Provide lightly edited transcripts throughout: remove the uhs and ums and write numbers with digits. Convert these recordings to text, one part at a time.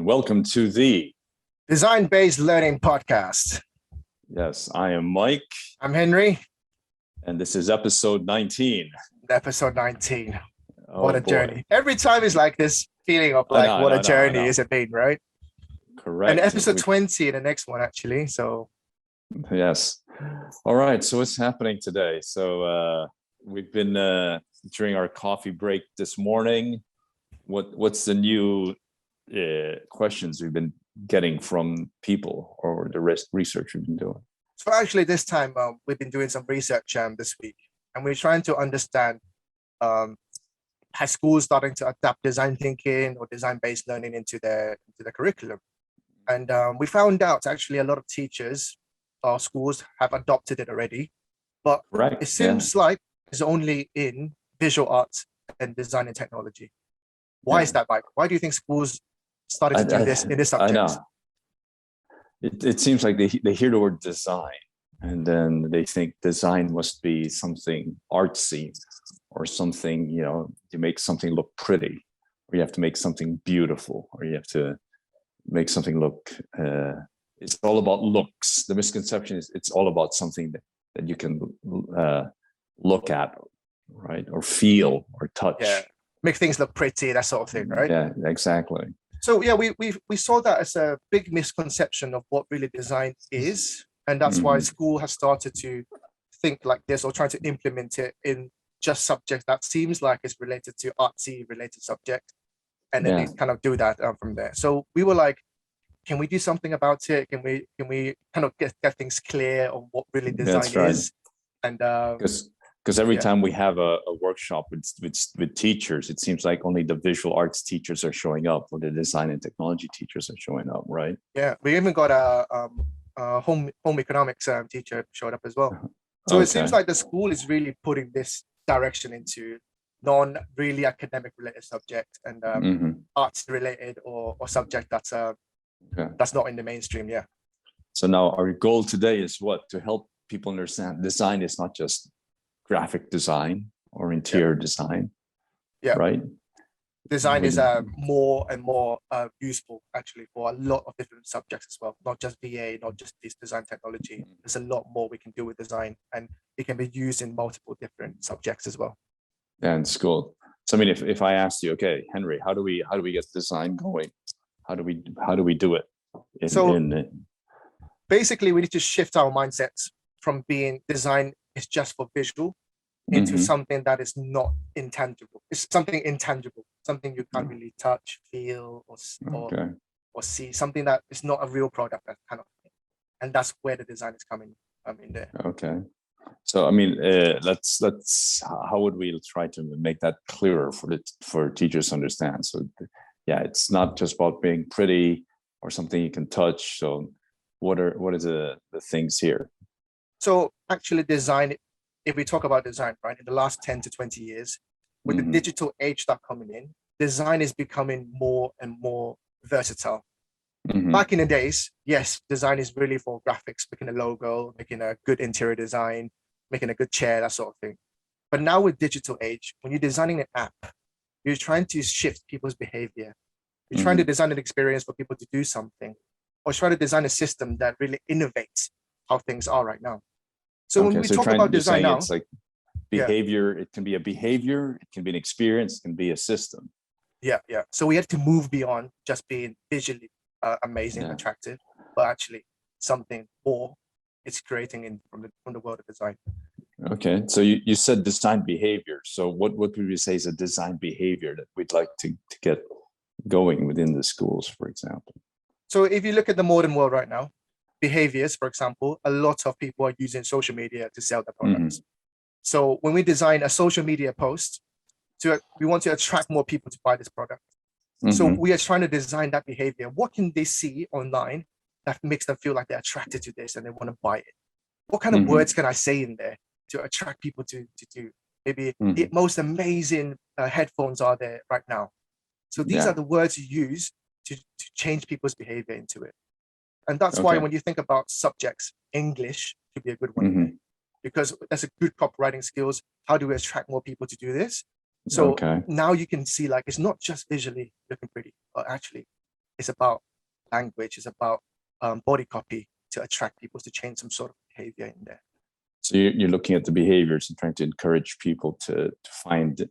welcome to the Design-Based Learning Podcast. Yes, I am Mike. I'm Henry. And this is episode 19. Episode 19. Oh, what a boy. journey. Every time is like this feeling of like, what a journey is it been, right? Correct. And episode 20 in the next one, actually. So, yes. All right. So what's happening today? So we've been, during our coffee break this morning, what's the new questions we've been getting from people or the research we've been doing? So actually this time we've been doing some research this week, and we're trying to understand how schools starting to adapt design thinking or design-based learning into their curriculum. And we found out actually a lot of teachers or schools have adopted it already, but it seems like it's only in visual arts and design and technology. Why is that, Mike? Why do you think schools started to do this in this subject? I know. It seems like they hear the word design, and then they think design must be something artsy or something, you make something look pretty, or you have to make something beautiful, or you have to make something look, it's all about looks. The misconception is it's all about something that you can look at, right? Or feel or touch. Yeah. Make things look pretty, that sort of thing, right? Yeah, exactly. So yeah, we saw that as a big misconception of what really design is. And that's why school has started to think like this or try to implement it in just subjects that seems like it's related to artsy related subject. And then they kind of do that from there. So we were like, can we do something about it? Can we kind of get things clear on what really design is? And because every time we have a workshop with teachers, it seems like only the visual arts teachers are showing up, or the design and technology teachers are showing up, right? Yeah, we even got a home economics teacher showed up as well. So it seems like the school is really putting this direction into non-really academic related subject and arts related or subject that's not in the mainstream. Yeah. So now our goal today is what? To help people understand design is not just graphic design or interior design. Yeah. Right. Design is more and more useful actually for a lot of different subjects as well. Not just VA, not just this design technology. There's a lot more we can do with design, and it can be used in multiple different subjects as well. Yeah, in school. So I mean, if I asked you, okay, Henry, how do we get design going? How do we do it? Basically, we need to shift our mindsets from being design is just for visual into something that is not intangible. It's something intangible, something you can't really touch, feel, or see. Something that is not a real product, that kind of thing. And that's where the design is coming in there. Okay. So I mean, let's how would we try to make that clearer for teachers to understand? So yeah, it's not just about being pretty or something you can touch. So what are the things here? So actually design, if we talk about design, right, in the last 10 to 20 years, with the digital age that coming in, design is becoming more and more versatile. Back in the days, yes, design is really for graphics, making a logo, making a good interior design, making a good chair, that sort of thing. But now with digital age, when you're designing an app, you're trying to shift people's behavior. You're trying to design an experience for people to do something, or try to design a system that really innovates how things are right now. So when we talk about design now, it's like behavior, it can be a behavior, it can be an experience, it can be a system. Yeah. So we had to move beyond just being visually amazing, attractive, but actually something more it's creating from the world of design. Okay, so you said design behavior. So what would we say is a design behavior that we'd like to get going within the schools, for example? So if you look at the modern world right now, behaviors, for example, a lot of people are using social media to sell their products. So when we design a social media post, we want to attract more people to buy this product. So we are trying to design that behavior. What can they see online that makes them feel like they're attracted to this and they want to buy it? What kind of words can I say in there to attract people to do? Maybe the most amazing headphones are there right now. So these are the words you use to change people's behavior into it. And that's why when you think about subjects, English could be a good one, because that's a good copywriting skills. How do we attract more people to do this? So now you can see like it's not just visually looking pretty, but actually It's about language. It's about body copy to attract people to change some sort of behavior in there. So you're looking at the behaviors and trying to encourage people to find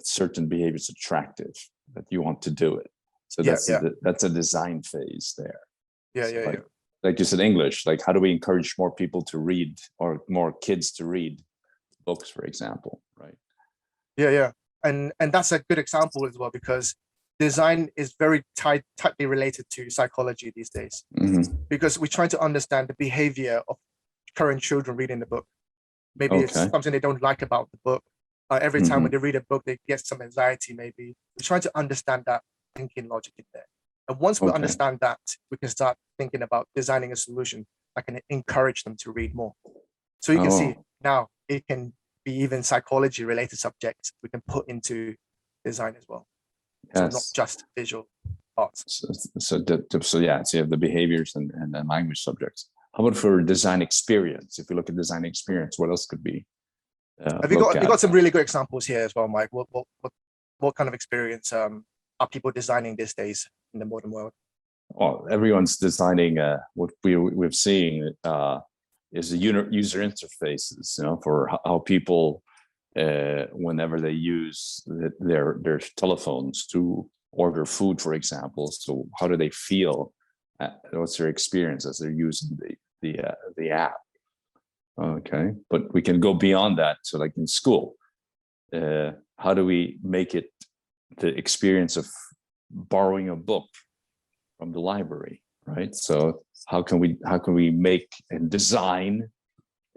certain behaviors attractive, that you want to do it. So that's a design phase there. So like you said, English, like how do we encourage more people to read, or more kids to read books, for example, right? And that's a good example as well, because design is very tightly related to psychology these days, because we're trying to understand the behavior of current children reading the book. Maybe it's something they don't like about the book. Every time when they read a book, they get some anxiety. Maybe we're trying to understand that thinking logic in there. And once we understand that, we can start thinking about designing a solution that can encourage them to read more. So you can see now it can be even psychology related subjects we can put into design as well. So not just visual arts. So you have the behaviors and the language subjects. How about for design experience? If you look at design experience, what else could be? Have you got some really good examples here as well, Mike? What kind of experience are people designing these days in the modern world? Well, everyone's designing. What we're seeing is the user interfaces, for how people, whenever they use their telephones to order food, for example. So how do they feel? What's their experience as they're using the app? Okay, but we can go beyond that. So like in school, how do we make it the experience of borrowing a book from the library, right? So how can we make and design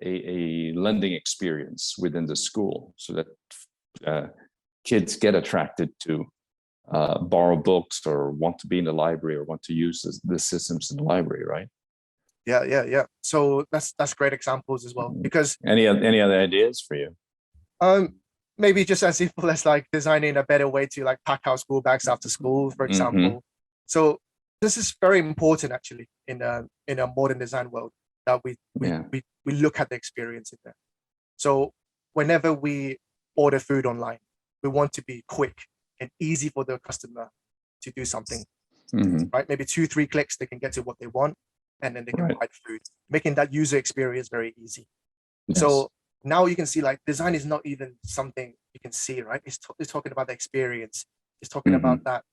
a lending experience within the school so that kids get attracted to borrow books, or want to be in the library, or want to use the systems in the library, right? Yeah. So that's great examples as well. Because any other ideas for you? Maybe just as simple as like designing a better way to like pack our school bags after school, for example. So this is very important actually in a modern design world, that we look at the experience in there. So whenever we order food online, we want to be quick and easy for the customer to do something, right? Maybe 2-3 clicks, they can get to what they want, and then they can buy the food, making that user experience very easy. Yes. So now you can see like design is not even something you can see, right? It's talking about the experience. It's talking about that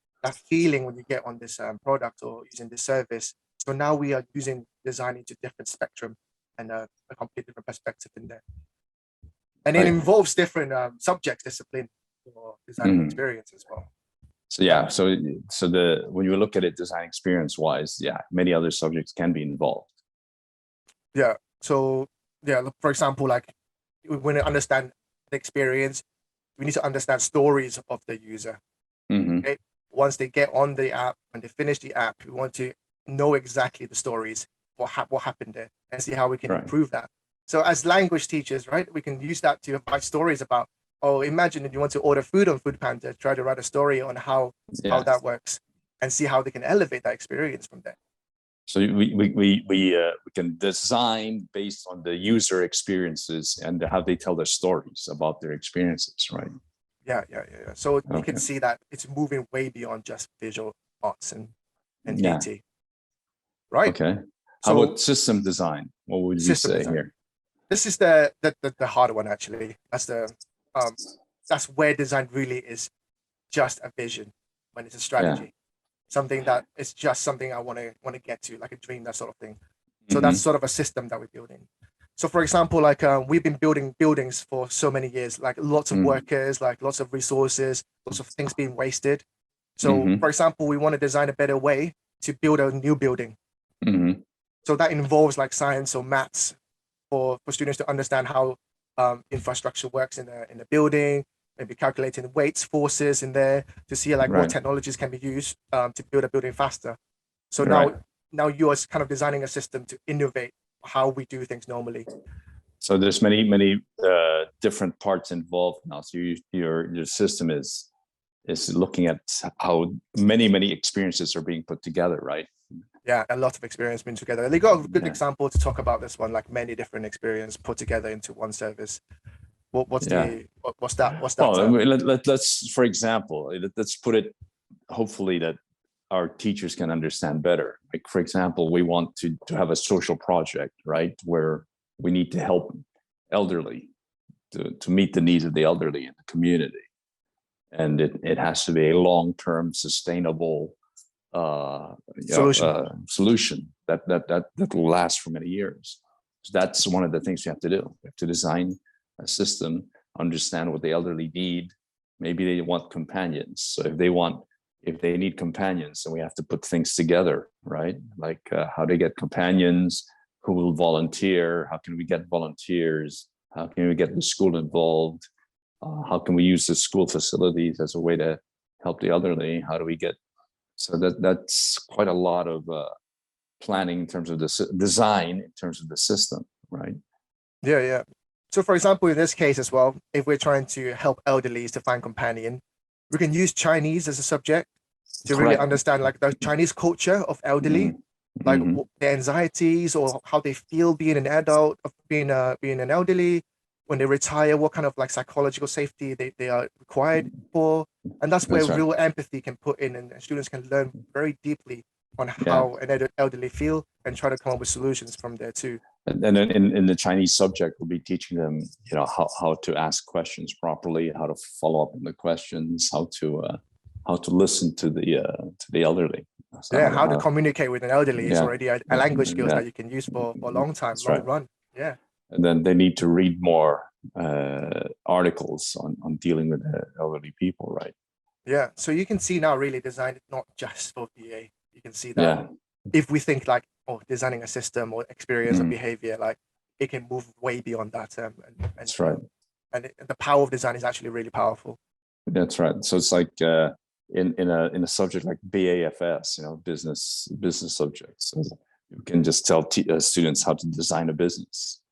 feeling when you get on this product or using this service. So now we are using design into different spectrum and a completely different perspective in there. And it involves different subjects, discipline, or design experience as well. So when you look at it design experience wise, many other subjects can be involved. So for example, like we want to understand the experience, we need to understand stories of the user. Okay? Once they get on the app, when they finish the app, we want to know exactly the stories, what happened there, and see how we can improve that. So as language teachers, right, we can use that to write stories about, imagine if you want to order food on Foodpanda, try to write a story on how that works, and see how they can elevate that experience from there. So we can design based on the user experiences and how they tell their stories about their experiences, right? Yeah. So you can see that it's moving way beyond just visual arts and DT, right? Okay. How about system design? What would you say here? This is the hard one actually. That's where design really is just a vision, when it's a strategy. Something that is just something I want to get to, like a dream, that sort of thing. So that's sort of a system that we're building. So for example, like we've been building buildings for so many years, like lots of workers, like lots of resources, lots of things being wasted. So for example, we want to design a better way to build a new building. So that involves like science or maths for students to understand how infrastructure works in the building, maybe calculating weights, forces in there to see like what technologies can be used to build a building faster. So now you are kind of designing a system to innovate how we do things normally. So there's many different parts involved now. So your system is looking at how many experiences are being put together, right? Yeah, a lot of experience being together. They got a good example to talk about this one, like many different experience put together into one service. What's that? Well, let's for example, let's put it hopefully that our teachers can understand better. Like, for example, we want to have a social project, right, where we need to help elderly to meet the needs of the elderly in the community. And it has to be a long-term, sustainable solution that will last for many years. So that's one of the things we have to do. We have to design a system, understand what the elderly need. Maybe they want companions. So if they need companions, then we have to put things together, right? Like how to get companions, who will volunteer, how can we get volunteers, how can we get the school involved, how can we use the school facilities as a way to help the elderly, how do we get, so that's quite a lot of planning in terms of the design, in terms of the system, right? Yeah. So for example, in this case as well, if we're trying to help elderlies to find companion, we can use Chinese as a subject to really understand like the Chinese culture of elderly, like their anxieties or how they feel being an adult, of being an elderly. When they retire, what kind of like psychological safety they are required for. And that's where real empathy can put in, and students can learn very deeply on how an elderly feel and try to come up with solutions from there too. And then in the Chinese subject, we'll be teaching them, how to ask questions properly, how to follow up on the questions, how to listen to the elderly. So how to communicate with an elderly is already a language skills that you can use for a long time, long run. Yeah. And then they need to read more articles on dealing with the elderly people, right? Yeah. So you can see now really design not just for BA. You can see that if we think like, designing a system or experience or behavior, like it can move way beyond that. And that's right. And the power of design is actually really powerful. That's right. So it's like in a subject like BAFS, business subjects, so you can just tell students how to design a business.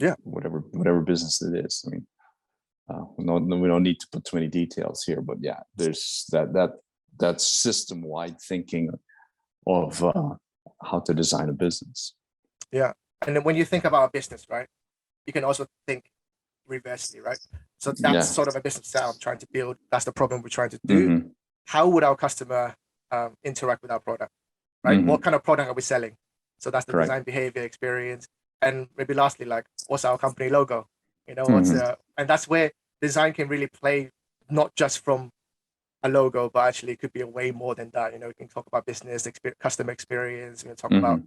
Yeah, whatever business it is. I mean, we don't need to put too many details here, but yeah, there's that system-wide thinking of how to design a business. Yeah, and then when you think about a business, right, you can also think reversely, right? So that's sort of a business that I'm trying to build. That's the problem we're trying to do. How would our customer interact with our product, right? What kind of product are we selling? So that's the design, behavior, experience. And maybe lastly, like, what's our company logo? And that's where design can really play, not just from a logo, but actually it could be a way more than that. We can talk about business, customer experience. We can talk about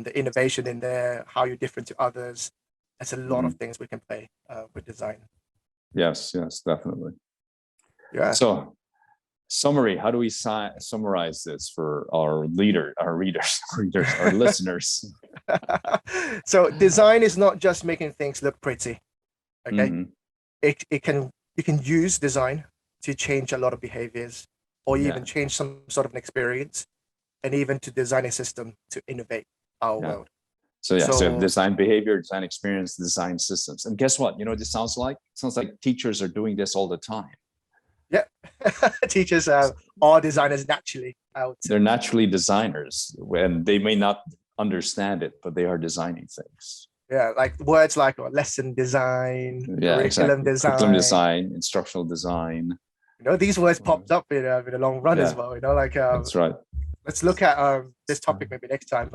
the innovation in there, how you're different to others. There's a lot of things we can play with design. Yes, definitely. Yeah. So, summary, how do we summarize this for our readers, our listeners? So design is not just making things look pretty. Okay. You can use design to change a lot of behaviors, or even change some sort of an experience, and even to design a system to innovate our world. So design behavior, design experience, design systems. And guess what? This sounds like teachers are doing this all the time. Yeah. Teachers are designers naturally. They're naturally designers, when they may not understand it, but they are designing things. Yeah, like words like lesson design, curriculum design, instructional design. These words popped up in a long run as well. That's right. Let's look at this topic maybe next time.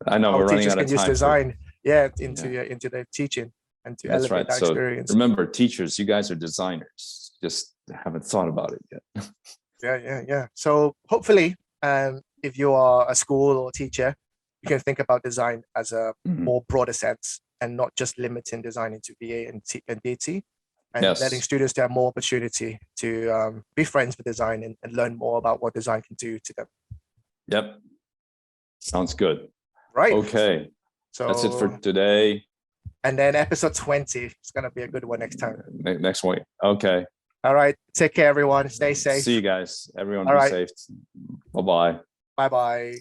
I know we're running out of time. Use design, into their teaching and to elevate that experience. Remember, teachers, you guys are designers. Just haven't thought about it yet. Yeah. So hopefully, if you are a school or teacher, you can think about design as a more broader sense, and not just limiting design into BA and DT, and letting students to have more opportunity to be friends with design and learn more about what design can do to them. Yep. Sounds good. Right. Okay. So that's it for today. And then episode 20 is going to be a good one next time. Next week. Okay. All right. Take care, everyone. Stay safe. See you guys. Everyone be safe. Bye-bye. Bye-bye.